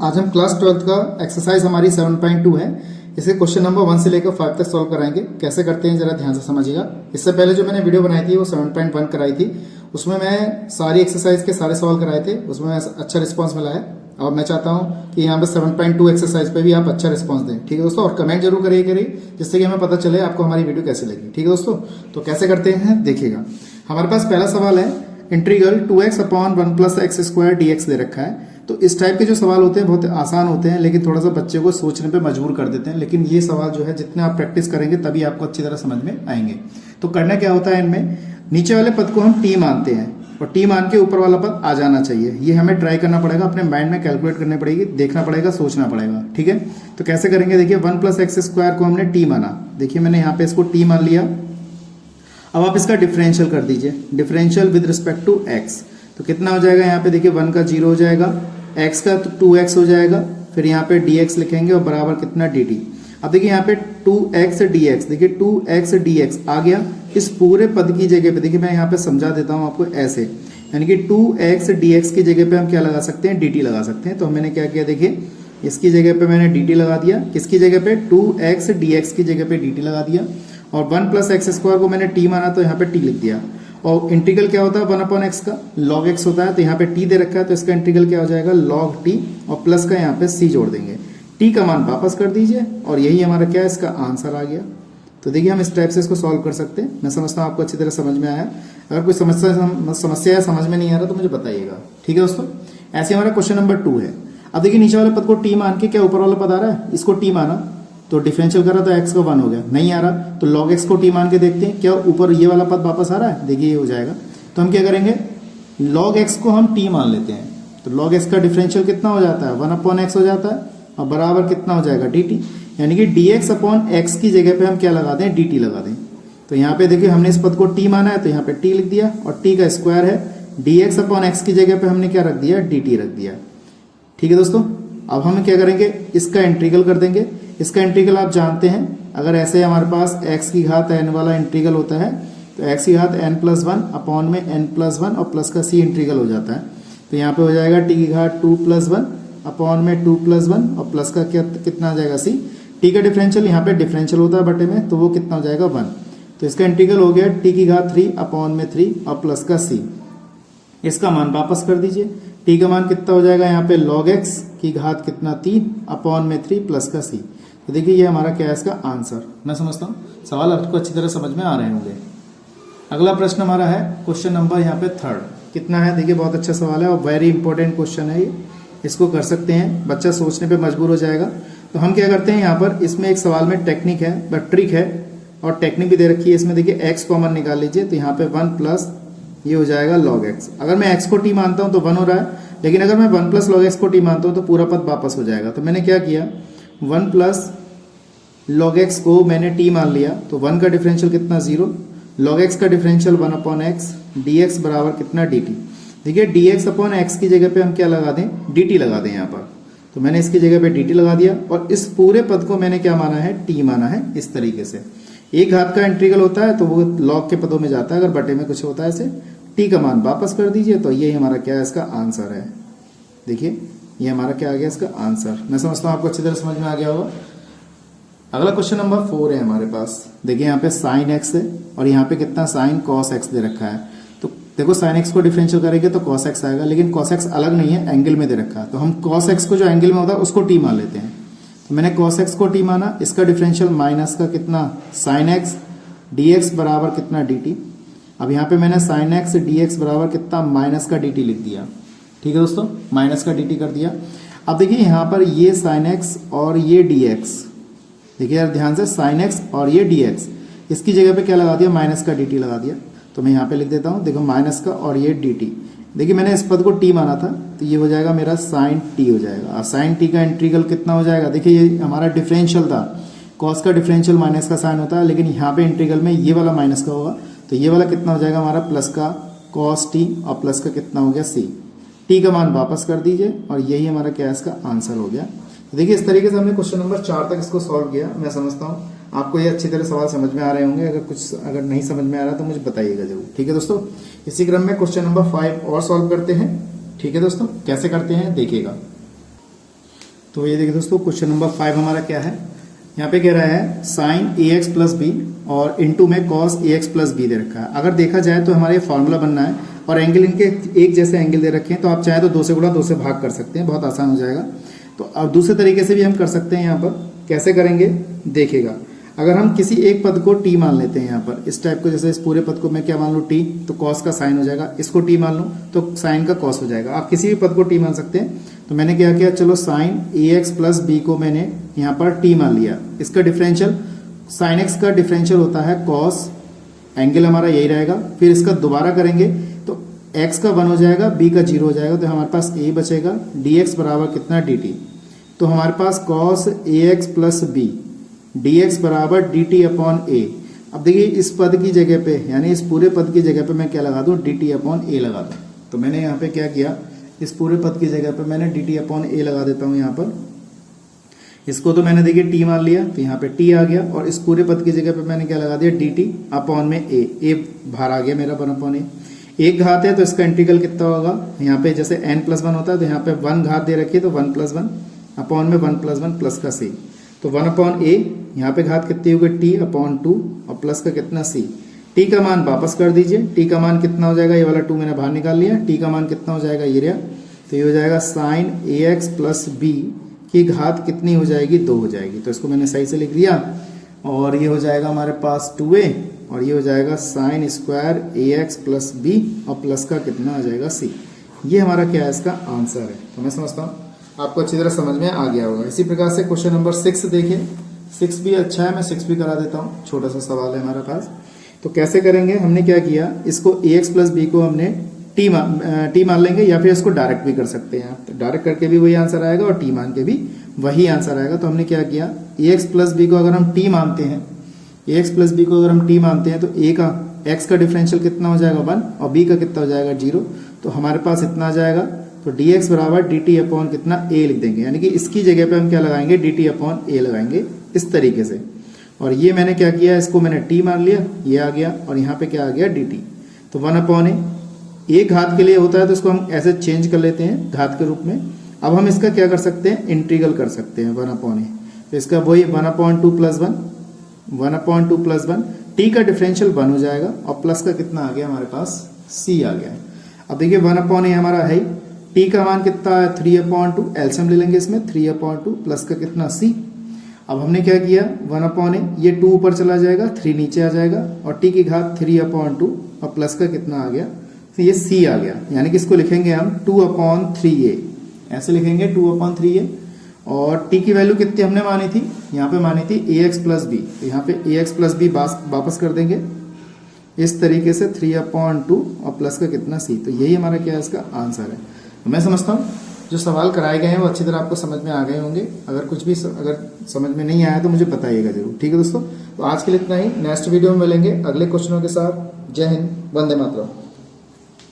आज हम class 12th का एक्सरसाइज हमारी 7.2 है। इसे क्वेश्चन नंबर 1 से लेकर 5 तक सॉल्व कराएंगे। कैसे करते हैं जरा ध्यान से समझिएगा। इससे पहले जो मैंने वीडियो बनाई थी वो 7.1 कराई थी, उसमें मैं सारी एक्सरसाइज के सारे सवाल कराए थे, उसमें अच्छा रिस्पॉन्स मिला है। और मैं चाहता हूँ कि यहाँ पे 7.2 एक्सरसाइज पे भी आप अच्छा रिस्पॉन्स दें, ठीक है दोस्तों। और कमेंट जरूर करिए जिससे कि हमें पता चले आपको हमारी वीडियो कैसे लगी, ठीक है दोस्तों। तो कैसे करते हैं देखिएगा। हमारे पास पहला सवाल है, integral 2x upon 1 plus x square dx दे रखा है। तो इस टाइप के जो सवाल होते हैं बहुत आसान होते हैं, लेकिन थोड़ा सा बच्चे को सोचने पे मजबूर कर देते हैं। लेकिन ये सवाल जो है जितने आप प्रैक्टिस करेंगे तभी आपको अच्छी तरह समझ में आएंगे। तो करना क्या होता है, इनमें नीचे वाले पद को हम t मानते हैं और t मान के ऊपर वाला पद आ जाना चाहिए। ये हमें ट्राई करना पड़ेगा, अपने माइंड में कैलकुलेट करनी पड़ेगी, देखना पड़ेगा, सोचना पड़ेगा, ठीक है। तो कैसे करेंगे देखिए, 1 प्लस एक्स स्क्वायर को हमने t माना। देखिए मैंने यहाँ पे इसको t मान लिया। अब आप इसका डिफरेंशियल कर दीजिए, differential with respect to x। तो कितना हो जाएगा, यहाँ पे देखिए 1 का 0 हो जाएगा, x का तो 2x हो जाएगा, फिर यहाँ पे dx लिखेंगे और बराबर कितना dt। अब देखिए यहाँ पे 2x dx, देखिए 2x dx आ गया। इस पूरे पद की जगह पे देखिए मैं यहाँ पे समझा देता हूँ आपको ऐसे, यानी कि 2x dx की जगह पे हम क्या लगा सकते हैं, dt लगा सकते हैं। तो मैंने क्या किया देखिए, इसकी जगह पे मैंने dt लगा दिया, किसकी जगह पे 2x dx की जगह पे dt लगा दिया। और 1 प्लस एक्स स्क्वायर को मैंने t माना तो यहाँ पे t लिख दिया। और इंटीग्रल क्या होता है 1 अपॉन एक्स का, log x होता है। तो यहाँ पे t दे रखा है तो इसका इंटीग्रल क्या हो जाएगा log t, और प्लस का यहाँ पे c जोड़ देंगे। t का मान वापस कर दीजिए और यही हमारा क्या है, इसका आंसर आ गया। तो देखिए हम इस टाइप से इसको सॉल्व कर सकते हैं। मैं समझता हूँ आपको अच्छी तरह समझ में आया। अगर कोई समस्या समझ में नहीं आ रहा तो मुझे बताइएगा, ठीक है दोस्तों। ऐसे हमारा क्वेश्चन नंबर 2 है। अब देखिए नीचे वाले पद को t मान के, क्या ऊपर वाला पद आ रहा है, इसको t माना तो डिफरेंशियल करा तो x का 1 हो गया, नहीं आ रहा तो log x को t मान के देखते हैं, क्या ऊपर ये वाला पद वापस आ रहा है। देखिए ये हो जाएगा। तो हम क्या करेंगे, log x को हम t मान लेते हैं। तो log x का डिफरेंशियल कितना हो जाता है, 1 अपॉन एक्स हो जाता है, और बराबर कितना हो जाएगा dt। यानी कि dx अपॉन x की जगह पे हम क्या लगा दें, dt लगा दें। तो यहाँ पे देखिए हमने इस पद को t माना है तो यहाँ पे t लिख दिया, और t का स्क्वायर है, dx अपॉन x की जगह पे हमने क्या रख दिया, dt रख दिया, ठीक है दोस्तों। अब हम क्या करेंगे, इसका इंटीग्रल कर देंगे। इसका इंटीग्रल आप जानते हैं, अगर ऐसे हमारे पास x की घात n वाला इंटीग्रल होता है तो x की घात n+1 अपॉन में n+1 और प्लस का c इंटीग्रल हो जाता है। तो यहाँ पे हो जाएगा t की घात 2+1 अपॉन में 2+1 और प्लस का कितना आ जाएगा c। t का डिफरेंशियल यहाँ पे डिफरेंशियल होता है बटे में, तो वो कितना हो जाएगा 1। तो इसका इंटीग्रल हो गया t की घात 3 अपॉन में 3 और प्लस का c। इसका मान वापस कर दीजिए, t का मान कितना हो जाएगा यहाँ पे log x की घात कितना 3 अपॉन में 3 प्लस का c। तो देखिए ये हमारा क्या है, इसका आंसर। मैं समझता हूँ सवाल आपको अच्छी तरह समझ में आ रहे होंगे। अगला प्रश्न हमारा है क्वेश्चन नंबर यहाँ पे 3 कितना है, देखिए बहुत अच्छा सवाल है और वेरी इंपॉर्टेंट क्वेश्चन है ये। इसको कर सकते हैं, बच्चा सोचने पे मजबूर हो जाएगा। तो हम क्या करते हैं यहाँ पर, इसमें एक सवाल में टेक्निक है, ट्रिक है और टेक्निक भी दे रखी है। इसमें देखिए x कॉमन निकाल लीजिए, तो यहाँ पे 1 प्लस ये हो जाएगा log x। अगर मैं x को t मानता हूँ तो 1 हो रहा है, लेकिन अगर मैं 1 प्लस log x को t मानता हूँ तो पूरा पद वापस हो जाएगा। तो मैंने क्या किया, 1 प्लस log x को मैंने t मान लिया, तो 1 का डिफरेंशियल कितना 0, log x का डिफरेंशियल 1 अपॉन एक्स, dx बराबर कितना dt। देखिए dx अपॉन x की जगह पे हम क्या लगा दें, dt लगा दें यहाँ पर। तो मैंने इसकी जगह पे dt लगा दिया और इस पूरे पद को मैंने क्या माना है, t माना है। इस तरीके से एक घात का इंटीग्रल होता है तो वो log के पदों में जाता है, अगर बटे में कुछ होता है ऐसे। t का मान वापस कर दीजिए, तो ये हमारा क्या है, इसका आंसर है। देखिए ये हमारा क्या आ गया, इसका आंसर। मैं समझता हूँ आपको अच्छी तरह समझ में आ गया होगा। अगला क्वेश्चन नंबर 4 है हमारे पास। देखिए यहाँ पे साइन x है और यहाँ पे कितना साइन cos x दे रखा है। तो देखो साइन x को डिफरेंशियल करेंगे तो cos x आएगा, लेकिन cos x अलग नहीं है, एंगल में दे रखा है। तो हम cos x को जो एंगल में होता है उसको t मान लेते हैं। तो मैंने cos x को t माना, इसका डिफरेंशियल माइनस का कितना sin x dx बराबर कितना dt। अब यहाँ पे मैंने sin x dx बराबर कितना माइनस का dt लिख दिया, ठीक है दोस्तों, माइनस का dt कर दिया। अब देखिए यहाँ पर ये sin x और ये dx, देखिए यार ध्यान से, sin x और ये dx, इसकी जगह पे क्या लगा दिया, माइनस का dt लगा दिया। तो मैं यहाँ पे लिख देता हूँ, देखो माइनस का और ये dt। देखिए मैंने इस पद को t माना था तो ये हो जाएगा मेरा sin t हो जाएगा। और sin t का इंटीग्रल कितना हो जाएगा, देखिए ये हमारा डिफरेंशियल था, cos का डिफरेंशियल माइनस का साइन होता है, लेकिन यहाँ पे इंटीग्रल में ये वाला माइनस का होगा। तो ये वाला कितना हो जाएगा हमारा, प्लस का cos t और प्लस का कितना हो गया c। t का मान वापस कर दीजिए और यही हमारा क्या है, इसका आंसर हो गया। देखिए इस तरीके से हमने क्वेश्चन नंबर 4 तक इसको सॉल्व किया। मैं समझता हूँ आपको ये अच्छी तरह सवाल समझ में आ रहे होंगे। अगर नहीं समझ में आ रहा तो मुझे बताइएगा जरूर, ठीक है दोस्तों। इसी क्रम में क्वेश्चन नंबर 5 और सॉल्व करते हैं, ठीक है दोस्तों। कैसे करते हैं देखिएगा। तो ये देखिए दोस्तों, क्वेश्चन नंबर 5 हमारा क्या है, यहाँ पे कह रहा है साइन ए एक्स प्लस बी और इनटू में cos A X plus B दे रखा है। अगर देखा जाए तो हमारे फॉर्मूला बनना है और एंगल इनके एक जैसे एंगल दे रखे हैं, तो आप चाहे तो 2 से गुणा 2 से भाग कर सकते हैं, बहुत आसान हो जाएगा। तो अब दूसरे तरीके से भी हम कर सकते हैं। यहाँ पर कैसे करेंगे देखिएगा, अगर हम किसी एक पद को टी मान लेते हैं यहाँ पर इस टाइप को, जैसे इस पूरे पद को मैं क्या मान लूँ टी, तो कॉस का साइन हो जाएगा। इसको टी मान लूँ तो साइन का कॉस हो जाएगा। आप किसी भी पद को टी मान सकते हैं। तो मैंने क्या किया, चलो साइन ए एक्स प्लस बी को मैंने यहाँ पर टी मान लिया। इसका डिफरेंशियल, साइन एक्स का डिफरेंशियल होता है कॉस, एंगल हमारा यही रहेगा। फिर इसका दोबारा करेंगे तो एक्स का 1 हो जाएगा, बी का 0 हो जाएगा, तो हमारे पास ए बचेगा। डी एक्स बराबर कितना, डी टी। तो हमारे पास cos A X plus B D X बराबर डी टी अपॉन ए। अब देखिए इस पद की जगह पे, यानी इस पूरे पद की जगह पे मैं क्या लगा दूं, डी टी अपॉन ए लगा दूं। तो मैंने यहाँ पे क्या किया, इस पूरे पद की जगह पे मैंने डी टी अपॉन ए लगा देता हूँ यहाँ पर। इसको तो मैंने देखिए टी मान लिया, तो यहाँ पे टी आ गया, और इस पूरे पद की जगह पे मैंने क्या लगा दिया, डी टी अपॉन में ए बाहर आ गया मेरा 1 अपॉन ए। एक घात है तो इसका इंटीग्रल कितना होगा, यहाँ पे जैसे n+1 होता है तो यहाँ पे 1 घात दे रखी है, तो 1+1 अपॉन में 1+1 प्लस का c। तो 1 अपॉन ए, यहाँ पे घात कितनी होगी, टी अपॉन 2 और प्लस का कितना सी। टी का मान वापस कर दीजिए, टी का मान कितना हो जाएगा, ये वाला 2 मैंने बाहर निकाल लिया। टी का मान कितना हो जाएगा, ये रहा। तो ये हो जाएगा साइन ए एक्स प्लस बी की घात कितनी हो जाएगी, 2 हो जाएगी। तो इसको मैंने सही से लिख दिया, और ये हो जाएगा हमारे पास 2a, और ये हो जाएगा साइन स्क्वायर ए एक्स प्लस बी और प्लस का कितना आ जाएगा सी। ये हमारा क्या है, इसका आंसर है। तो मैं समझता हूँ आपको अच्छी तरह समझ में आ गया होगा। इसी प्रकार से क्वेश्चन नंबर 6 देखिए, 6 भी अच्छा है, मैं 6 भी करा देता हूँ। छोटा सा सवाल है हमारे पास। तो कैसे करेंगे, हमने क्या किया, इसको ए एक्स प्लस बी को हमने टी मान लेंगे, या फिर इसको डायरेक्ट भी कर सकते हैं। तो डायरेक्ट करके भी वही आंसर आएगा और टी मान के भी वही आंसर आएगा। तो हमने क्या किया, ए एक्स प्लस बी को अगर हम टी मानते हैं, ए एक्स प्लस बी को अगर हम टी मानते हैं, तो ए का एक्स का डिफरेंशियल कितना हो जाएगा 1 और बी का कितना हो जाएगा 0। तो हमारे पास इतना आ जाएगा। तो डी एक्स बराबर डी टी अपॉन कितना ए लिख देंगे, यानी कि इसकी जगह पे हम क्या लगाएंगे, डी टी अपॉन ए लगाएंगे इस तरीके से। और ये मैंने क्या किया, इसको मैंने टी मान लिया, ये आ गया, और यहाँ पे क्या आ गया, डी टी। तो 1 अपॉन ए, एक घात के लिए होता है तो इसको हम ऐसे चेंज कर लेते हैं घात के रूप में। अब हम इसका क्या कर सकते हैं, इंटीग्रल कर सकते हैं 1 अपॉन ए। तो इसका वही 1 upon 2 plus 1, 1 upon 2 plus 1, T का डिफरेंशियल 1 हो जाएगा, और प्लस का कितना आ गया हमारे पास, सी आ गया। अब देखिए 1 अपॉन ए हमारा है, टी का मान कितना है 3 अपॉन 2, एलसीएम ले लेंगे इसमें, 3 अपॉन 2 प्लस का कितना सी। अब हमने क्या किया, 1 अपॉन ए, ये 2 ऊपर चला जाएगा, 3 नीचे आ जाएगा, और टी की घात 3 अपॉन 2 और प्लस का कितना आ गया, तो ये सी आ गया। यानी कि इसको लिखेंगे हम 2 अपॉन 3a, ऐसे लिखेंगे 2 अपॉन 3a। और टी की वैल्यू कितनी हमने मानी थी, यहाँ पे मानी थी ए एक्स प्लस बी, तो यहाँ पे ए एक्स प्लस बी वापस कर देंगे इस तरीके से, 3 अपॉन 2 और प्लस का कितना सी। तो यही हमारा क्या है, इसका आंसर है। तो मैं समझता हूँ जो सवाल कराए गए हैं वो अच्छी तरह आपको समझ में आ गए होंगे। अगर कुछ भी अगर समझ में नहीं आया तो मुझे बताइएगा जरूर, ठीक है दोस्तों। तो आज के लिए इतना ही, नेक्स्ट वीडियो में मिलेंगे अगले क्वेश्चनों के साथ। जय हिंद, वंदे मातरम।